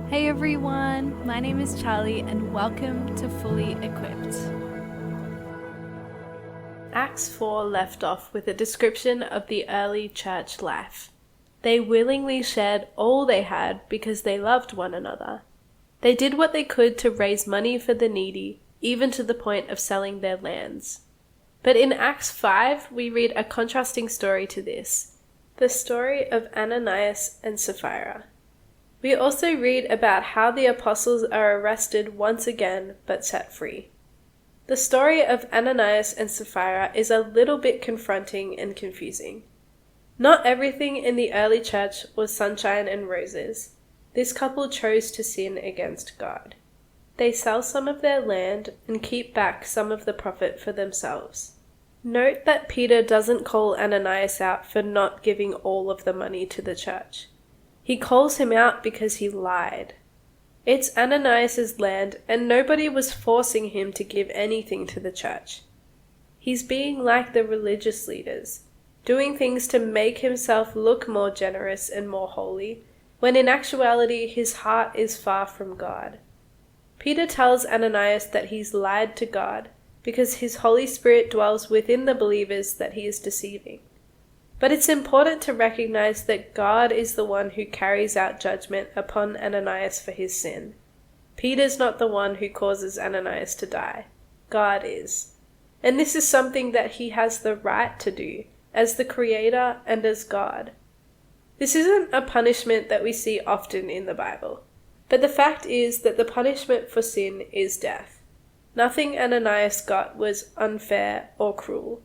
Hey everyone, my name is Charlie and welcome to Fully Equipped. Acts 4 left off with a description of the early church life. They willingly shared all they had because they loved one another. They did what they could to raise money for the needy, even to the point of selling their lands. But in Acts 5, we read a contrasting story to this, the story of Ananias and Sapphira. We also read about how the apostles are arrested once again but set free. The story of Ananias and Sapphira is a little bit confronting and confusing. Not everything in the early church was sunshine and roses. This couple chose to sin against God. They sell some of their land and keep back some of the profit for themselves. Note that Peter doesn't call Ananias out for not giving all of the money to the church. He calls him out because he lied. It's Ananias' land and nobody was forcing him to give anything to the church. He's being like the religious leaders, doing things to make himself look more generous and more holy, when in actuality his heart is far from God. Peter tells Ananias that he's lied to God because his Holy Spirit dwells within the believers that he is deceiving. But it's important to recognize that God is the one who carries out judgment upon Ananias for his sin. Peter's not the one who causes Ananias to die. God is. And this is something that he has the right to do, as the Creator and as God. This isn't a punishment that we see often in the Bible. But the fact is that the punishment for sin is death. Nothing Ananias got was unfair or cruel.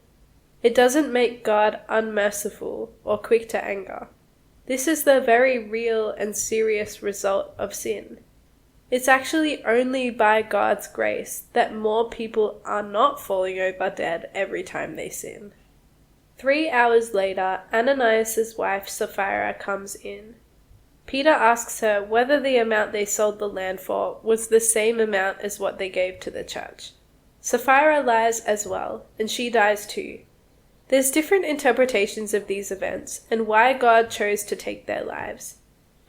It doesn't make God unmerciful or quick to anger. This is the very real and serious result of sin. It's actually only by God's grace that more people are not falling over dead every time they sin. 3 hours later, Ananias' wife Sapphira comes in. Peter asks her whether the amount they sold the land for was the same amount as what they gave to the church. Sapphira lies as well, and she dies too. There's different interpretations of these events and why God chose to take their lives.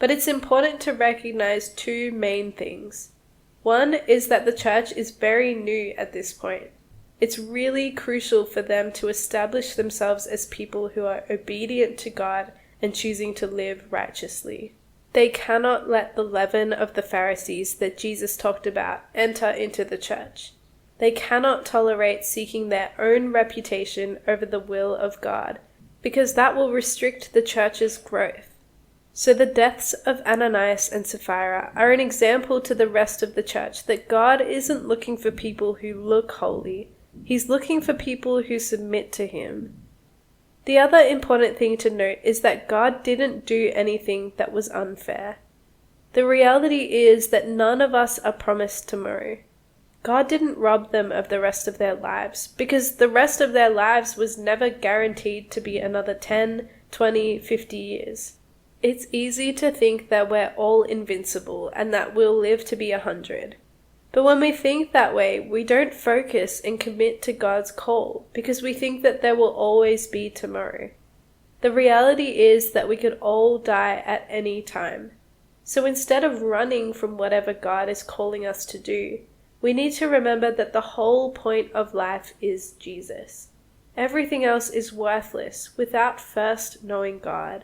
But it's important to recognize two main things. One is that the church is very new at this point. It's really crucial for them to establish themselves as people who are obedient to God and choosing to live righteously. They cannot let the leaven of the Pharisees that Jesus talked about enter into the church. They cannot tolerate seeking their own reputation over the will of God, because that will restrict the church's growth. So the deaths of Ananias and Sapphira are an example to the rest of the church that God isn't looking for people who look holy. He's looking for people who submit to Him. The other important thing to note is that God didn't do anything that was unfair. The reality is that none of us are promised tomorrow. God didn't rob them of the rest of their lives, because the rest of their lives was never guaranteed to be another 10, 20, 50 years. It's easy to think that we're all invincible and that we'll live to be 100. But when we think that way, we don't focus and commit to God's call, because we think that there will always be tomorrow. The reality is that we could all die at any time. So instead of running from whatever God is calling us to do, we need to remember that the whole point of life is Jesus. Everything else is worthless without first knowing God.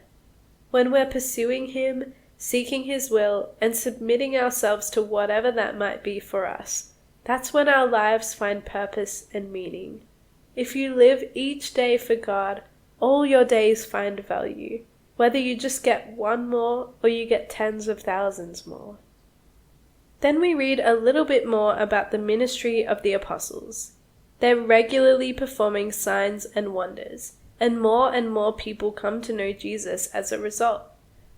When we're pursuing Him, seeking His will, and submitting ourselves to whatever that might be for us, that's when our lives find purpose and meaning. If you live each day for God, all your days find value, whether you just get one more or you get tens of thousands more. Then we read a little bit more about the ministry of the apostles. They're regularly performing signs and wonders, and more people come to know Jesus as a result.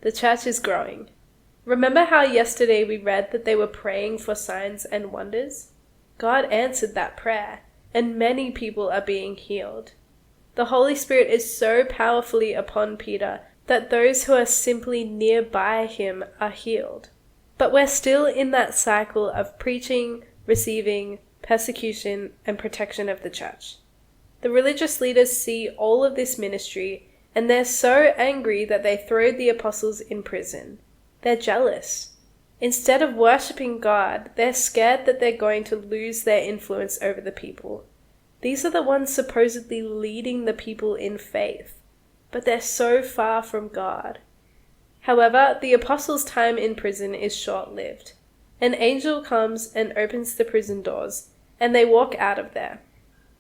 The church is growing. Remember how yesterday we read that they were praying for signs and wonders? God answered that prayer, and many people are being healed. The Holy Spirit is so powerfully upon Peter that those who are simply nearby him are healed. But we're still in that cycle of preaching, receiving, persecution, and protection of the church. The religious leaders see all of this ministry and they're so angry that they throw the apostles in prison. They're jealous. Instead of worshipping God, they're scared that they're going to lose their influence over the people. These are the ones supposedly leading the people in faith, but they're so far from God. However, the apostles' time in prison is short-lived. An angel comes and opens the prison doors, and they walk out of there.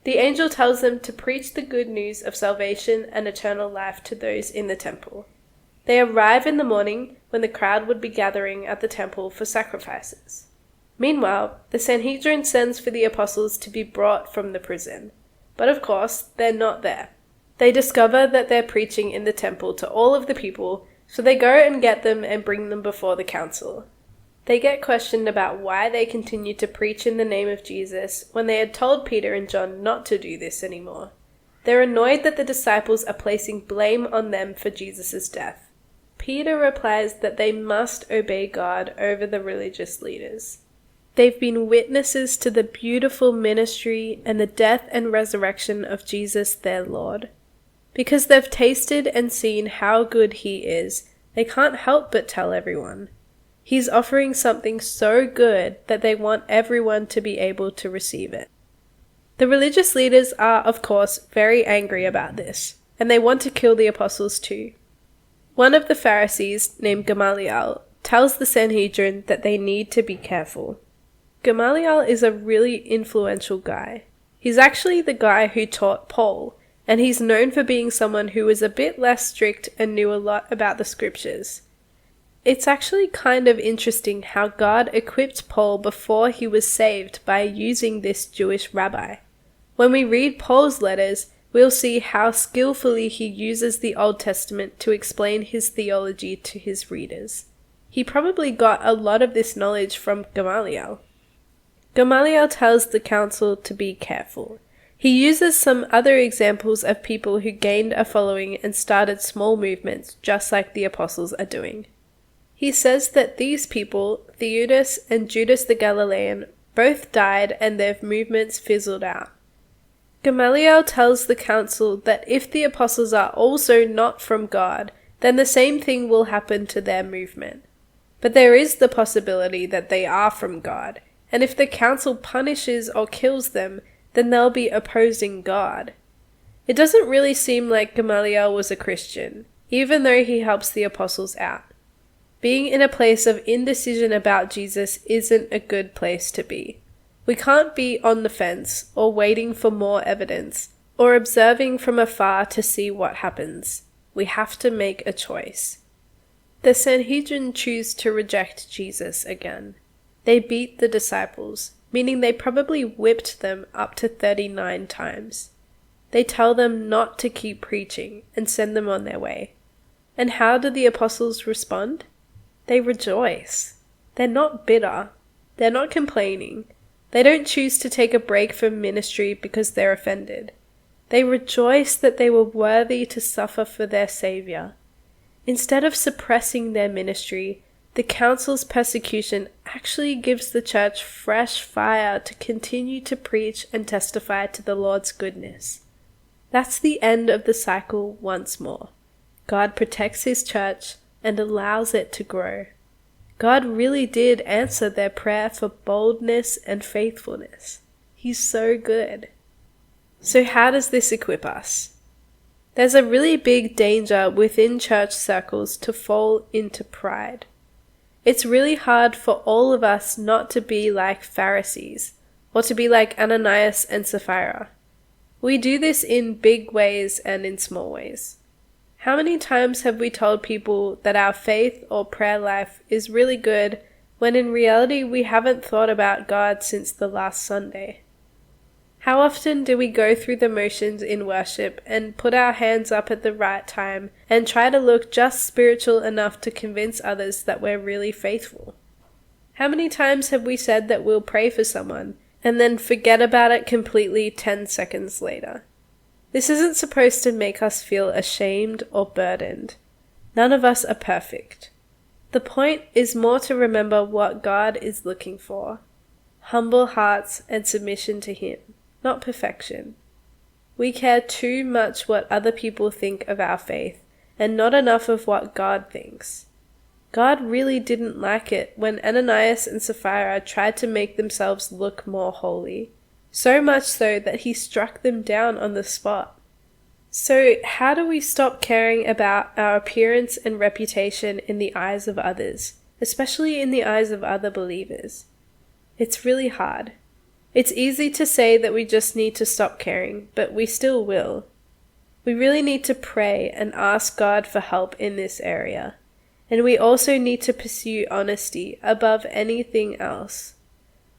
The angel tells them to preach the good news of salvation and eternal life to those in the temple. They arrive in the morning when the crowd would be gathering at the temple for sacrifices. Meanwhile, the Sanhedrin sends for the apostles to be brought from the prison. But of course, they're not there. They discover that they're preaching in the temple to all of the people, so they go and get them and bring them before the council. They get questioned about why they continue to preach in the name of Jesus when they had told Peter and John not to do this anymore. They're annoyed that the disciples are placing blame on them for Jesus' death. Peter replies that they must obey God over the religious leaders. They've been witnesses to the beautiful ministry and the death and resurrection of Jesus their Lord. Because they've tasted and seen how good he is, they can't help but tell everyone. He's offering something so good that they want everyone to be able to receive it. The religious leaders are, of course, very angry about this, and they want to kill the apostles too. One of the Pharisees, named Gamaliel, tells the Sanhedrin that they need to be careful. Gamaliel is a really influential guy. He's actually the guy who taught Paul, and he's known for being someone who was a bit less strict and knew a lot about the scriptures. It's actually kind of interesting how God equipped Paul before he was saved by using this Jewish rabbi. When we read Paul's letters, we'll see how skillfully he uses the Old Testament to explain his theology to his readers. He probably got a lot of this knowledge from Gamaliel. Gamaliel tells the council to be careful. He uses some other examples of people who gained a following and started small movements just like the apostles are doing. He says that these people, Theudas and Judas the Galilean, both died and their movements fizzled out. Gamaliel tells the council that if the apostles are also not from God, then the same thing will happen to their movement. But there is the possibility that they are from God, and if the council punishes or kills them, then they'll be opposing God. It doesn't really seem like Gamaliel was a Christian, even though he helps the apostles out. Being in a place of indecision about Jesus isn't a good place to be. We can't be on the fence, or waiting for more evidence, or observing from afar to see what happens. We have to make a choice. The Sanhedrin choose to reject Jesus again. They beat the disciples, meaning they probably whipped them up to 39 times. They tell them not to keep preaching and send them on their way. And how do the apostles respond? They rejoice. They're not bitter. They're not complaining. They don't choose to take a break from ministry because they're offended. They rejoice that they were worthy to suffer for their Savior. Instead of suppressing their ministry, the council's persecution actually gives the church fresh fire to continue to preach and testify to the Lord's goodness. That's the end of the cycle once more. God protects his church and allows it to grow. God really did answer their prayer for boldness and faithfulness. He's so good. So how does this equip us? There's a really big danger within church circles to fall into pride. It's really hard for all of us not to be like Pharisees, or to be like Ananias and Sapphira. We do this in big ways and in small ways. How many times have we told people that our faith or prayer life is really good when in reality we haven't thought about God since the last Sunday? How often do we go through the motions in worship and put our hands up at the right time and try to look just spiritual enough to convince others that we're really faithful? How many times have we said that we'll pray for someone and then forget about it completely 10 seconds later? This isn't supposed to make us feel ashamed or burdened. None of us are perfect. The point is more to remember what God is looking for: humble hearts and submission to him, not perfection. We care too much what other people think of our faith, and not enough of what God thinks. God really didn't like it when Ananias and Sapphira tried to make themselves look more holy, so much so that he struck them down on the spot. So how do we stop caring about our appearance and reputation in the eyes of others, especially in the eyes of other believers? It's really hard. It's easy to say that we just need to stop caring, but we still will. We really need to pray and ask God for help in this area. And we also need to pursue honesty above anything else.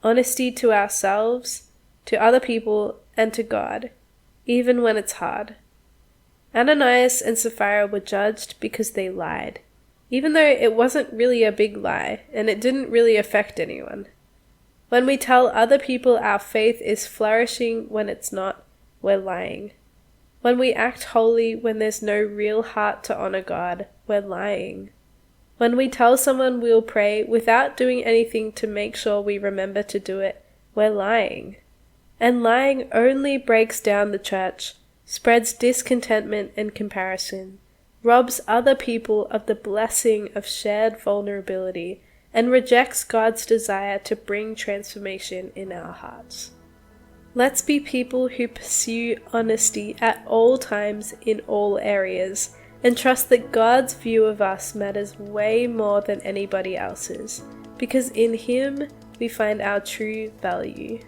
Honesty to ourselves, to other people, and to God, even when it's hard. Ananias and Sapphira were judged because they lied, even though it wasn't really a big lie and it didn't really affect anyone. When we tell other people our faith is flourishing when it's not, we're lying. When we act holy when there's no real heart to honor God, we're lying. When we tell someone we'll pray without doing anything to make sure we remember to do it, we're lying. And lying only breaks down the church, spreads discontentment and comparison, robs other people of the blessing of shared vulnerability, and rejects God's desire to bring transformation in our hearts. Let's be people who pursue honesty at all times in all areas, and trust that God's view of us matters way more than anybody else's, because in Him we find our true value.